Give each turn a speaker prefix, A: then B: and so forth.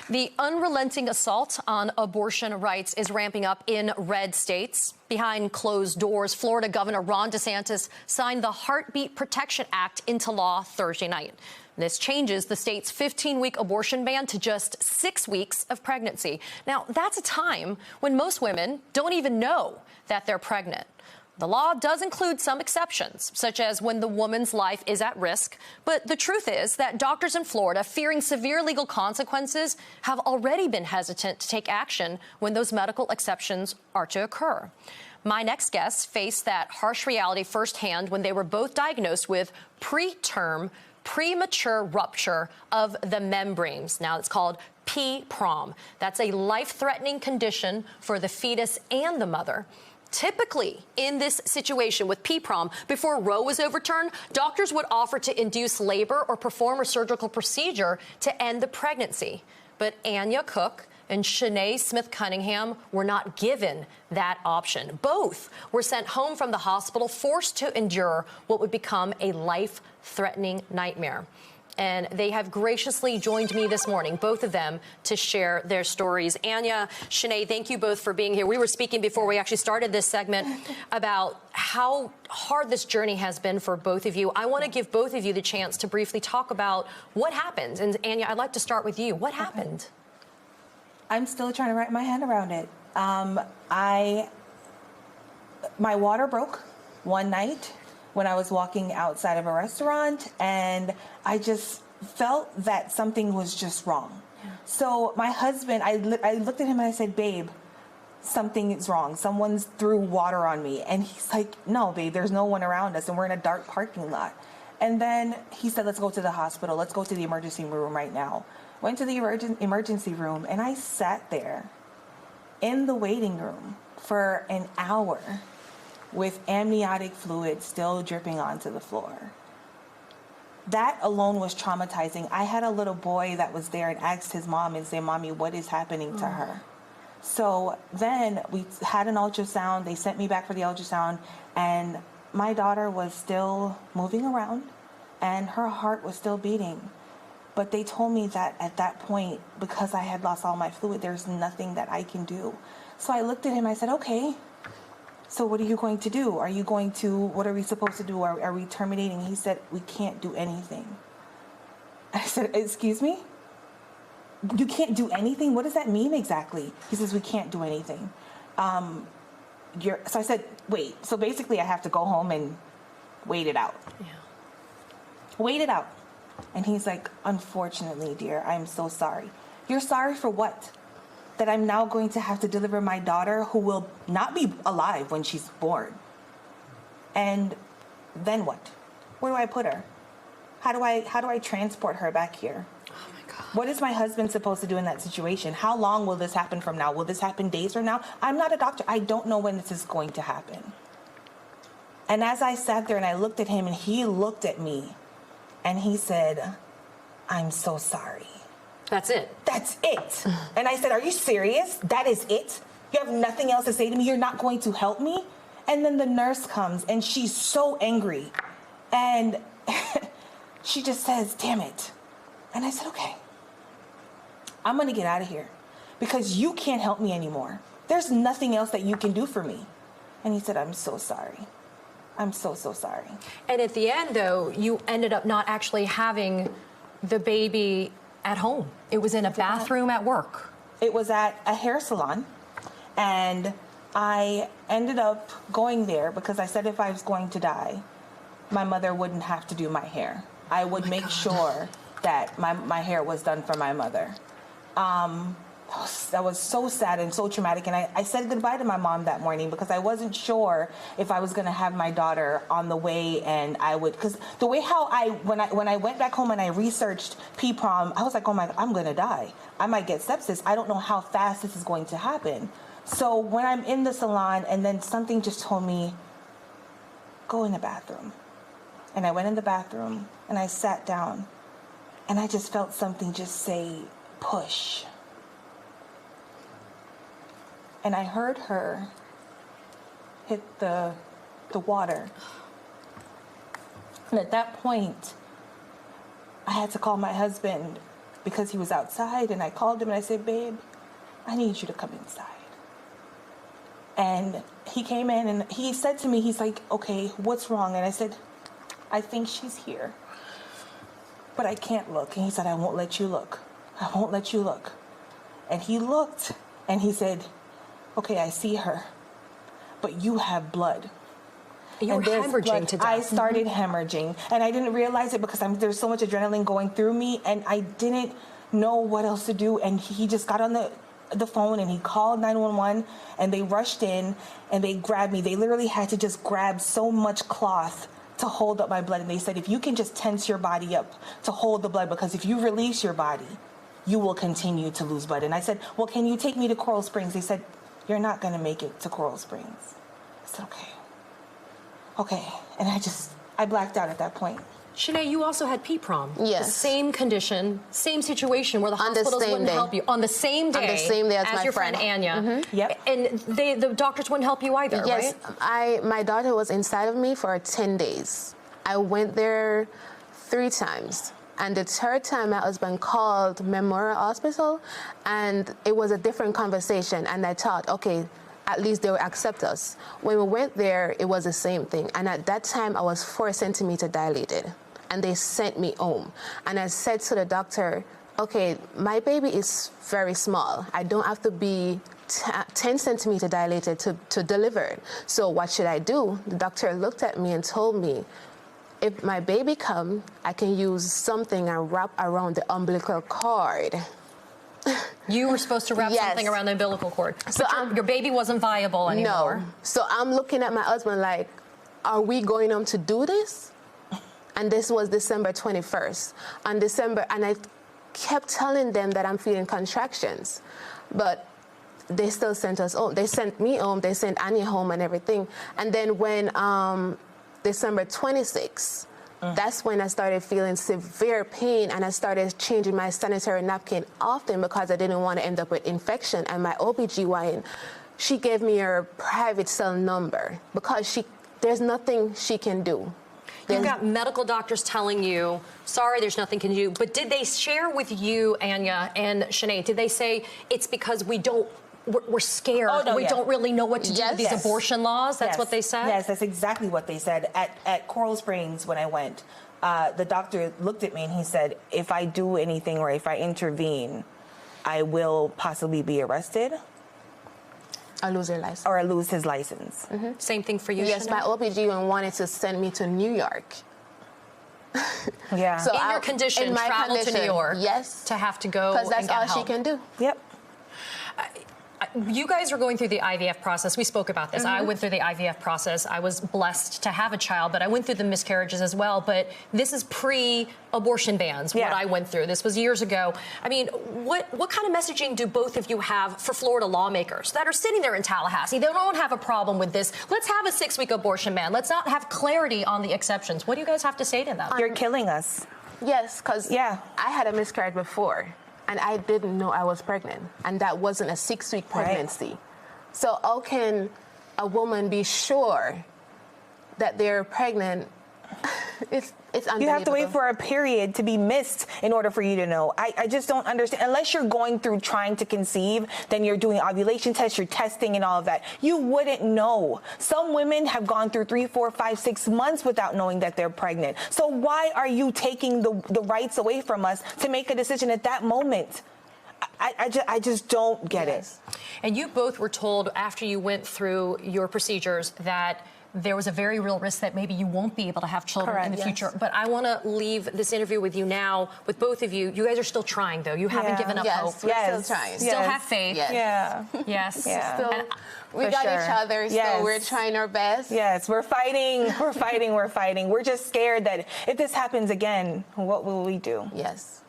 A: The unrelenting assault on abortion rights is ramping up in red states. Behind closed doors, Florida Governor Ron DeSantis signed the Heartbeat Protection Act into law Thursday night. This changes the state's 15-week abortion ban to just 6 weeks of pregnancy. Now, that's a time when most women don't even know that they're pregnant. The law does include some exceptions, such as when the woman's life is at risk. But the truth is that doctors in Florida, fearing severe legal consequences, have already been hesitant to take action when those medical exceptions are to occur. My next guests faced that harsh reality firsthand when they were both diagnosed with preterm premature rupture of the membranes. Now it's called PPROM. That's a life-threatening condition for the fetus and the mother. Typically, in this situation with PPROM, before Roe was overturned, doctors would offer to induce labor or perform a surgical procedure to end the pregnancy. But Anya Cook and Shanae Smith Cunningham were not given that option. Both were sent home from the hospital, forced to endure what would become a life-threatening nightmare. And they have graciously joined me this morning, both of them, to share their stories. Anya, Shanae, thank you both for being here. We were speaking before we actually started this segment about how hard this journey has been for both of you. I want to give both of you the chance to briefly talk about what happened. And Anya, I'd like to start with you. What happened?
B: I'm still trying to wrap my head around it. My water broke one night when I was walking outside of a restaurant, and I just felt that something was just wrong. Yeah. So my husband, I looked at him and I said, babe, something is wrong. Someone's threw water on me. And he's like, no, babe, there's no one around us, and we're in a dark parking lot. And then he said, let's go to the hospital. Let's go to the emergency room right now. Went to the emergency room, and I sat there in the waiting room for an hour with amniotic fluid still dripping onto the floor. That alone was traumatizing. I had a little boy that was there and asked his mom and said, Mommy, what is happening to her? So then we had an ultrasound. They sent me back for the ultrasound, and my daughter was still moving around and her heart was still beating. But they told me that at that point, because I had lost all my fluid, there's nothing that I can do. So I looked at him, I said, okay, so what are you going to do? Are you going to, what are we supposed to do? Are we terminating? He said, we can't do anything. I said, excuse me? You can't do anything? What does that mean exactly? He says, we can't do anything. So I said, wait, so basically I have to go home and wait it out. Yeah. Wait it out. And he's like, unfortunately, dear, I'm so sorry. You're sorry for what? That I'm now going to have to deliver my daughter, who will not be alive when she's born. And then what? Where do I put her? How do I transport her back here? Oh my God. What is my husband supposed to do in that situation? How long will this happen from now? Will this happen days from now? I'm not a doctor. I don't know when this is going to happen. And as I sat there and I looked at him and he looked at me and he said, I'm so sorry.
A: That's it.
B: That's it. And I said, are you serious? That is it? You have nothing else to say to me? You're not going to help me? And then the nurse comes and she's so angry. And she just says, damn it. And I said, okay, I'm going to get out of here because you can't help me anymore. There's nothing else that you can do for me. And he said, I'm so sorry. I'm so, so sorry.
A: And at the end, though, you ended up not actually having the baby at home. It was in a bathroom at work.
B: It was at a hair salon, and I ended up going there because I said if I was going to die, my mother wouldn't have to do my hair. I would make sure that my hair was done for my mother. That was so sad and so traumatic, and I said goodbye to my mom that morning because I wasn't sure if I was going to have my daughter on the way, and I would, because the way how when I went back home and I researched PPROM, I was like, oh my God, I'm going to die. I might get sepsis. I don't know how fast this is going to happen. So when I'm in the salon, and then something just told me, go in the bathroom. And I went in the bathroom and I sat down, and I just felt something just say, push. And I heard her hit the water. And at that point, I had to call my husband because he was outside, and I called him and I said, babe, I need you to come inside. And he came in and he said to me, he's like, okay, what's wrong? And I said, I think she's here, but I can't look. And he said, I won't let you look. I won't let you look. And he looked and he said, okay, I see her, but you have blood.
A: You were hemorrhaging to death.
B: I started hemorrhaging, and I didn't realize it because there's so much adrenaline going through me, and I didn't know what else to do. And he just got on the phone and he called 911, and they rushed in and they grabbed me. They literally had to just grab so much cloth to hold up my blood. And they said, if you can just tense your body up to hold the blood, because if you release your body, you will continue to lose blood. And I said, well, can you take me to Coral Springs? They said, you're not going to make it to Coral Springs. I said, okay. And I blacked out at that point.
A: Shanae, you also had PPROM.
C: Yes.
A: The same condition, same situation where the hospitals wouldn't help you. On the same day.
C: On the same day as my
A: your
C: friend
A: Anya.
B: Mm-hmm. Yep.
A: And the doctors wouldn't help you either,
C: yes,
A: right?
C: My daughter was inside of me for 10 days. I went there 3 times. And the 3rd time, my husband called Memorial Hospital, and it was a different conversation. And I thought, okay, at least they will accept us. When we went there, it was the same thing. And at that time, I was 4 centimeters dilated. And they sent me home. And I said to the doctor, okay, my baby is very small. I don't have to be 10 centimeters dilated to deliver. So what should I do? The doctor looked at me and told me, if my baby comes, I can use something and wrap around the umbilical cord.
A: You were supposed to wrap something around the umbilical cord.
C: So
A: your baby wasn't viable anymore.
C: No. So I'm looking at my husband like, are we going home to do this? And this was December 21st. And I kept telling them that I'm feeling contractions. But they still sent us home. They sent me home. They sent Anya home and everything. And then when December 26th, that's when I started feeling severe pain, and I started changing my sanitary napkin often because I didn't want to end up with infection. And my OBGYN, she gave me her private cell number because there's nothing she can do.
A: You've got medical doctors telling you, sorry, there's nothing can do. But did they share with you, Anya and Shanae, did they say it's because we're scared, we don't really know what to do with these abortion laws? That's what they said?
B: Yes, that's exactly what they said. At Coral Springs, when I went, the doctor looked at me and he said, if I do anything or if I intervene, I will possibly be arrested.
C: I lose your license.
B: Or I lose his license.
A: Mm-hmm. Same thing for you,
C: Yes,
A: Shanae?
C: my OBGYN wanted to send me to New York.
B: Yeah.
C: So
A: in your condition, travel to New York.
C: Yes.
A: To have to go
C: because that's
A: and get
C: all
A: help.
C: she can do.
B: Yep.
A: You guys are going through the IVF process. We spoke about this. I went through the IVF process. I was blessed to have a child, but I went through the miscarriages as well. But this is pre-abortion bans, what I went through. This was years ago. I mean, what kind of messaging do both of you have for Florida lawmakers that are sitting there in Tallahassee? They don't have a problem with this. Let's have a 6-week abortion ban. Let's not have clarity on the exceptions. What do you guys have to say to them?
B: You're killing us.
C: Yes, because I had a miscarriage before. And I didn't know I was pregnant. And that wasn't a 6-week pregnancy. Right. So how can a woman be sure that they're pregnant? It's unbelievable.
B: You have to wait for a period to be missed in order for you to know. I just don't understand. Unless you're going through trying to conceive, then you're doing ovulation tests, you're testing and all of that. You wouldn't know. Some women have gone through 3, 4, 5, 6 months without knowing that they're pregnant. So why are you taking the rights away from us to make a decision at that moment? I just don't get it.
A: And you both were told after you went through your procedures that there was a very real risk that maybe you won't be able to have children in the future. But I want to leave this interview with you now, with both of you. You guys are still trying, though. You haven't given up hope.
C: We're still trying.
A: Still have faith.
C: Yes.
A: Yes.
C: Still, we got each other, so we're trying our best.
B: Yes, we're fighting. We're fighting. We're fighting. We're just scared that if this happens again, what will we do?
C: Yes.